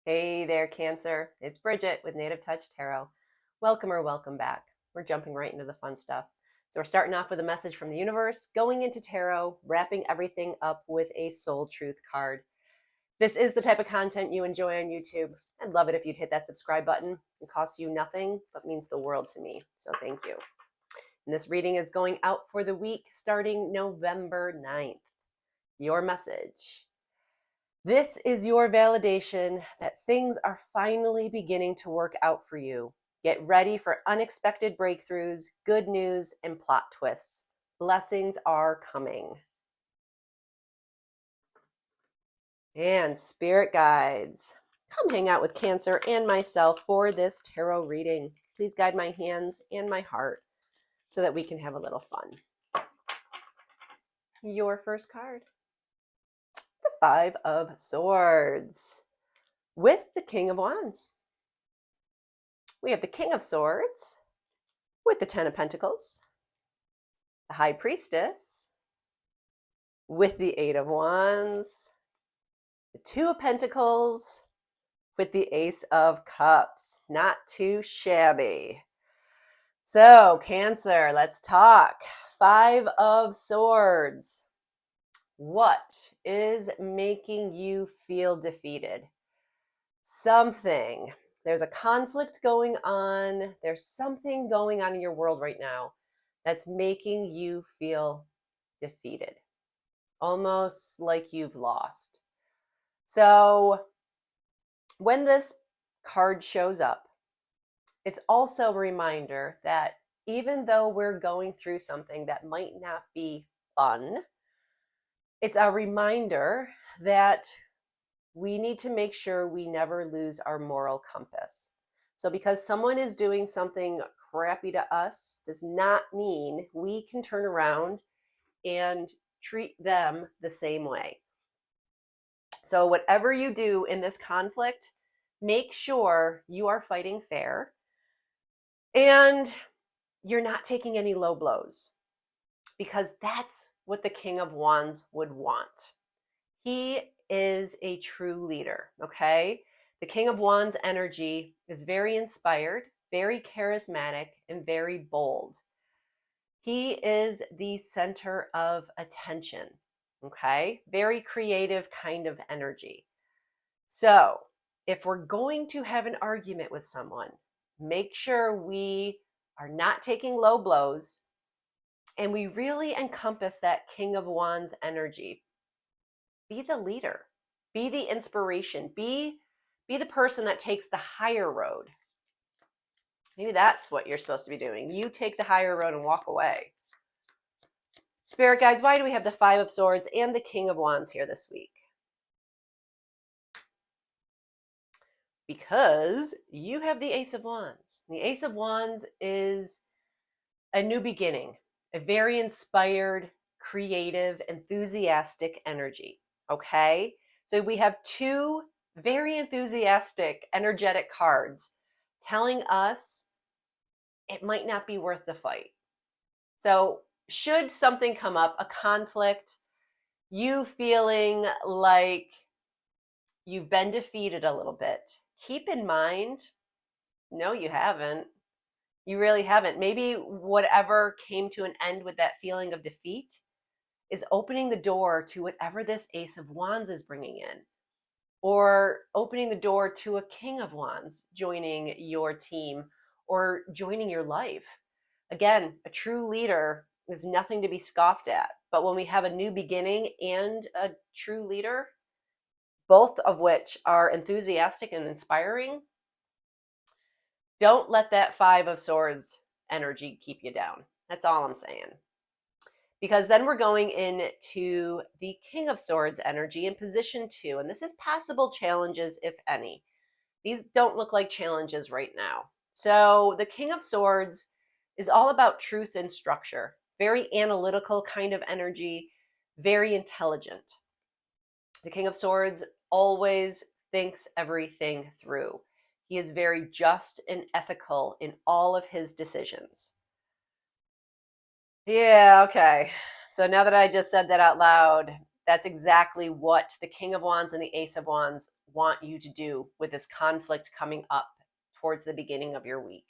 Hey there, Cancer. It's Bridget with Native Touch Tarot. Welcome or welcome back. We're jumping right into the fun stuff. So, we're starting off with a message from the universe, going into tarot, wrapping everything up with a soul truth card. This is the type of content you enjoy on YouTube. I'd love it if you'd hit that subscribe button. It costs you nothing, but means the world to me. So, thank you. And this reading is going out for the week starting November 9th. Your message. This is your validation that things are finally beginning to work out for you. Get ready for unexpected breakthroughs, good news, and plot twists. Blessings are coming. And spirit guides, come hang out with Cancer and myself for this tarot reading. Please guide my hands and my heart so that we can have a little fun. Your first card, the Five of Swords, with the King of Wands. We have the King of Swords with the Ten of Pentacles, the High Priestess with the Eight of Wands, the Two of Pentacles with the Ace of Cups. Not too shabby. So, Cancer, let's talk. Five of Swords. What is making you feel defeated? Something. There's a conflict going on. There's something going on in your world right now that's making you feel defeated, almost like you've lost. So when this card shows up, it's also a reminder that even though we're going through something that might not be fun, it's a reminder that we need to make sure we never lose our moral compass. So because someone is doing something crappy to us does not mean we can turn around and treat them the same way. So whatever you do in this conflict, make sure you are fighting fair and you're not taking any low blows, because that's what the King of Wands would want. He is a true leader, okay? The King of Wands energy is very inspired, very charismatic, and very bold. He is the center of attention, okay? Very creative kind of energy. So, if we're going to have an argument with someone, make sure we are not taking low blows and we really encompass that King of Wands energy. Be the leader, be the inspiration, be the person that takes the higher road. Maybe that's what you're supposed to be doing. You take the higher road and walk away. Spirit guides, why do we have the Five of Swords and the King of Wands here this week? Because you have the Ace of Wands. The Ace of Wands is a new beginning, a very inspired, creative, enthusiastic energy, okay? So we have two very enthusiastic, energetic cards telling us it might not be worth the fight. So should something come up, a conflict, you feeling like you've been defeated a little bit, keep in mind, no, you haven't. You really haven't. Maybe whatever came to an end with that feeling of defeat is opening the door to whatever this Ace of Wands is bringing in, or opening the door to a King of Wands joining your team or joining your life. Again, a true leader is nothing to be scoffed at. But when we have a new beginning and a true leader, both of which are enthusiastic and inspiring, don't let that Five of Swords energy keep you down. That's all I'm saying. Because then we're going into the King of Swords energy in position 2. And this is possible challenges, if any. These don't look like challenges right now. So the King of Swords is all about truth and structure. Very analytical kind of energy, very intelligent. The King of Swords always thinks everything through. He is very just and ethical in all of his decisions. Yeah, okay. So now that I just said that out loud, That's exactly what the King of Wands and the Ace of Wands want you to do with this conflict coming up towards the beginning of your week.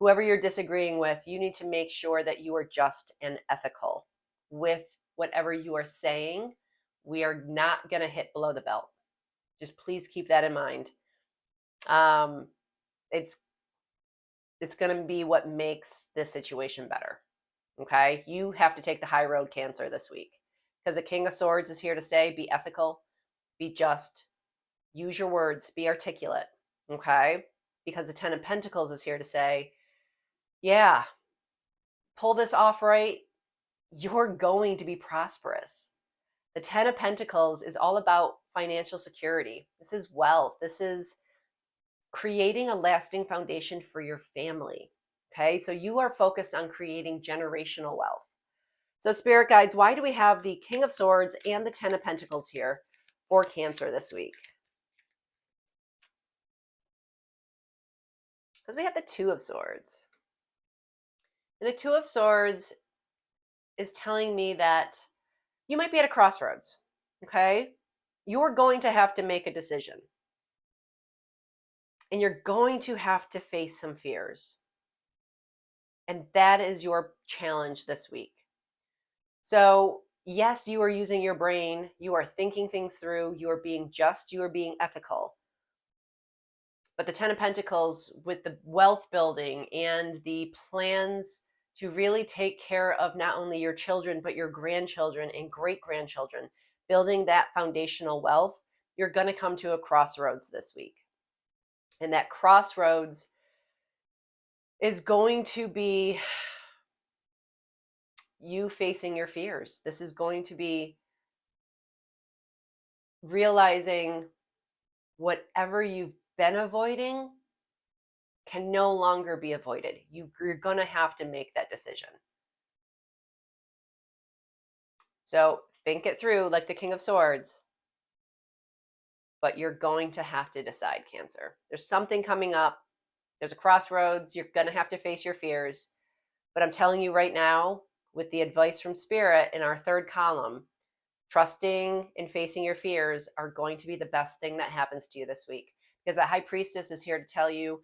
Whoever you're disagreeing with, you need to make sure that you are just and ethical with whatever you are saying. We are not going to hit below the belt. Just please keep that in mind. It's going to be what makes this situation better. Okay? You have to take the high road, Cancer, this week. Because the King of Swords is here to say, be ethical, be just, use your words, be articulate. Okay? Because the Ten of Pentacles is here to say, yeah, pull this off right, you're going to be prosperous. The Ten of Pentacles is all about financial security. This is wealth. This is creating a lasting foundation for your family. Okay, so you are focused on creating generational wealth. So Spirit Guides, why do we have the King of Swords and the Ten of Pentacles here for Cancer this week? Because we have the Two of Swords. And the Two of Swords is telling me that you might be at a crossroads, okay? You're going to have to make a decision. And you're going to have to face some fears. And that is your challenge this week. So, yes, you are using your brain. You are thinking things through. You are being just. You are being ethical. But the Ten of Pentacles with the wealth building and the plans to really take care of not only your children, but your grandchildren and great-grandchildren, building that foundational wealth, you're going to come to a crossroads this week. And that crossroads is going to be you facing your fears. This is going to be realizing whatever you've been avoiding can no longer be avoided. You're going to have to make that decision. So think it through like the King of Swords. But you're going to have to decide, Cancer. There's something coming up. There's a crossroads. You're going to have to face your fears. But I'm telling you right now, with the advice from Spirit in our third column, trusting and facing your fears are going to be the best thing that happens to you this week. Because the High Priestess is here to tell you,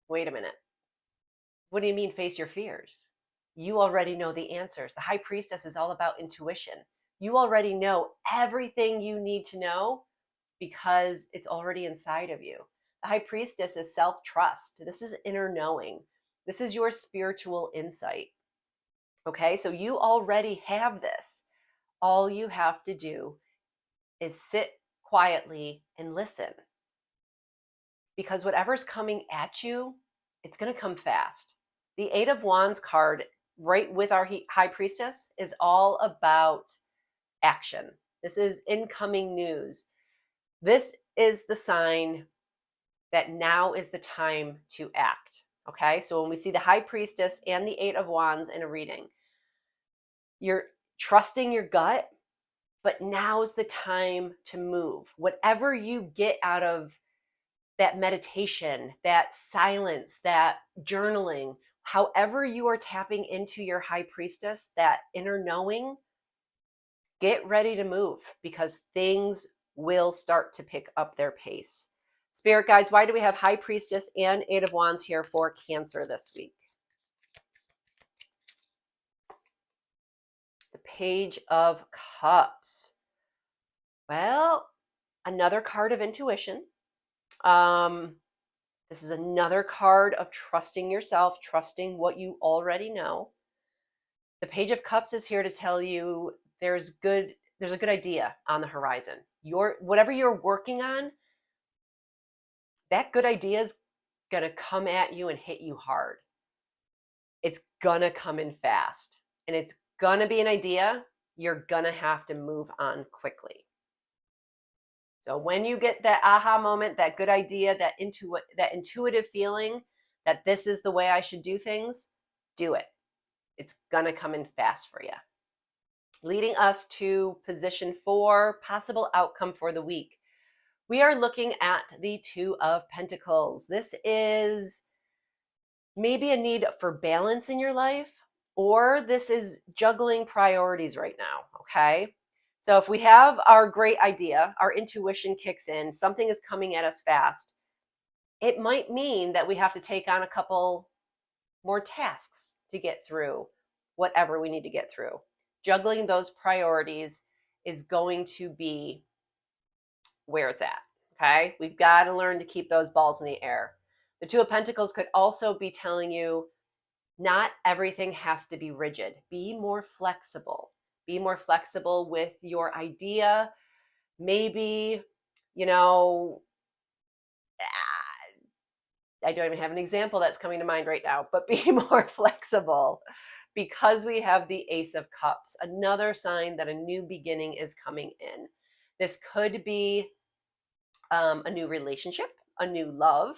wait a minute. What do you mean face your fears? You already know the answers. The High Priestess is all about intuition. You already know everything you need to know because it's already inside of you. The High Priestess is self-trust. This is inner knowing. This is your spiritual insight. Okay, so you already have this. All you have to do is sit quietly and listen. Because whatever's coming at you, it's going to come fast. The Eight of Wands card, right with our High Priestess, is all about action. This is incoming news. This is the sign that now is the time to act. Okay, so when we see the High Priestess and the Eight of Wands in a reading, you're trusting your gut, but now's the time to move. Whatever you get out of that meditation, that silence, that journaling, however you are tapping into your High Priestess, that inner knowing, get ready to move because things will start to pick up their pace. Spirit Guides, why do we have High Priestess and Eight of Wands here for Cancer this week? The Page of Cups. Well, another card of intuition. This is another card of trusting yourself, trusting what you already know. The Page of Cups is here to tell you there's a good idea on the horizon. Whatever you're working on, that good idea is going to come at you and hit you hard. It's going to come in fast. And it's going to be an idea you're going to have to move on quickly. So when you get that aha moment, that good idea, that intuitive feeling that this is the way I should do things, do it. It's going to come in fast for you. Leading us to position 4, possible outcome for the week. We are looking at the Two of Pentacles. This is maybe a need for balance in your life, or this is juggling priorities right now, okay? So if we have our great idea, our intuition kicks in, something is coming at us fast, it might mean that we have to take on a couple more tasks to get through whatever we need to get through. Juggling those priorities is going to be where it's at. Okay. We've got to learn to keep those balls in the air. The Two of Pentacles could also be telling you not everything has to be rigid. Be more flexible. Be more flexible with your idea. Maybe, you know, I don't even have an example that's coming to mind right now, but be more flexible because we have the Ace of Cups, another sign that a new beginning is coming in. This could be a new relationship, a new love.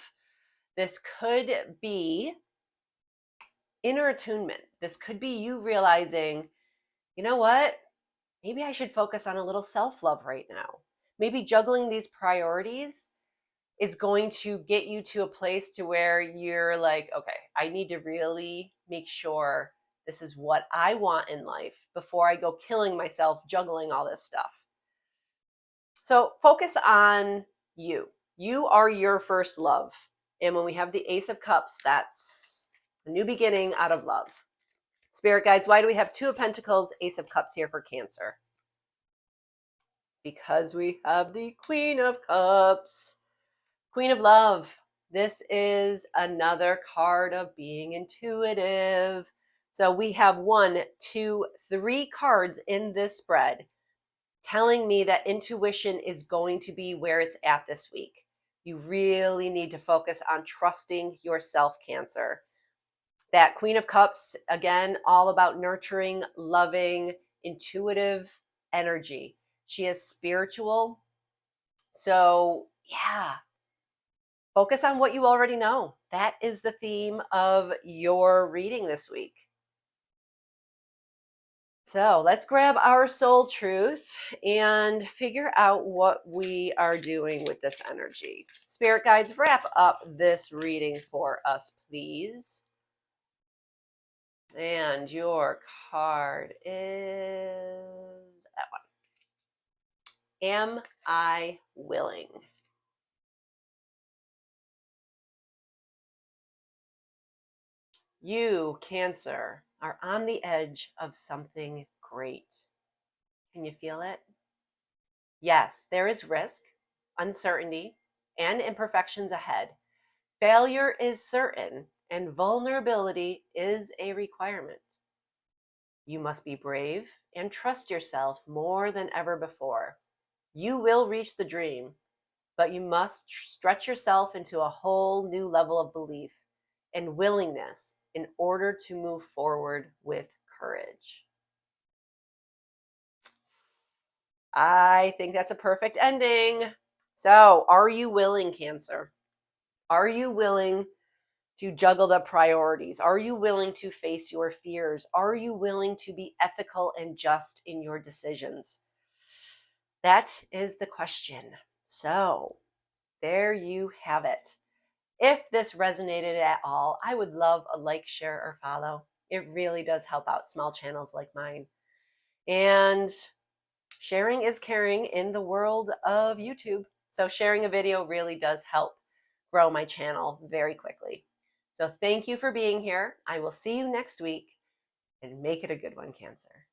This could be inner attunement. This could be you realizing, you know what? Maybe I should focus on a little self-love right now. Maybe juggling these priorities is going to get you to a place to where you're like, okay, I need to really make sure this is what I want in life before I go killing myself juggling all this stuff. So focus on you. You are your first love. And when we have the Ace of Cups, that's a new beginning out of love. Spirit guides, why do we have Two of Pentacles, Ace of Cups here for Cancer? Because we have the Queen of Cups, Queen of Love. This is another card of being intuitive. So we have 1, 2, 3 cards in this spread telling me that intuition is going to be where it's at this week. You really need to focus on trusting yourself, Cancer. That Queen of Cups, again, all about nurturing, loving, intuitive energy. She is spiritual. So, yeah, focus on what you already know. That is the theme of your reading this week. So let's grab our soul truth and figure out what we are doing with this energy. Spirit guides, wrap up this reading for us, please. And your card is that one. Am I willing? You, Cancer, are on the edge of something great. Can you feel it? Yes, there is risk, uncertainty, and imperfections ahead. Failure is certain, and vulnerability is a requirement. You must be brave and trust yourself more than ever before. You will reach the dream, but you must stretch yourself into a whole new level of belief and willingness in order to move forward with courage. I think that's a perfect ending. So, are you willing, Cancer? Are you willing to juggle the priorities? Are you willing to face your fears? Are you willing to be ethical and just in your decisions? That is the question. So, there you have it. If this resonated at all, I would love a like, share, or follow. It really does help out small channels like mine. And sharing is caring in the world of YouTube. So sharing a video really does help grow my channel very quickly. So thank you for being here. I will see you next week, and make it a good one, Cancer.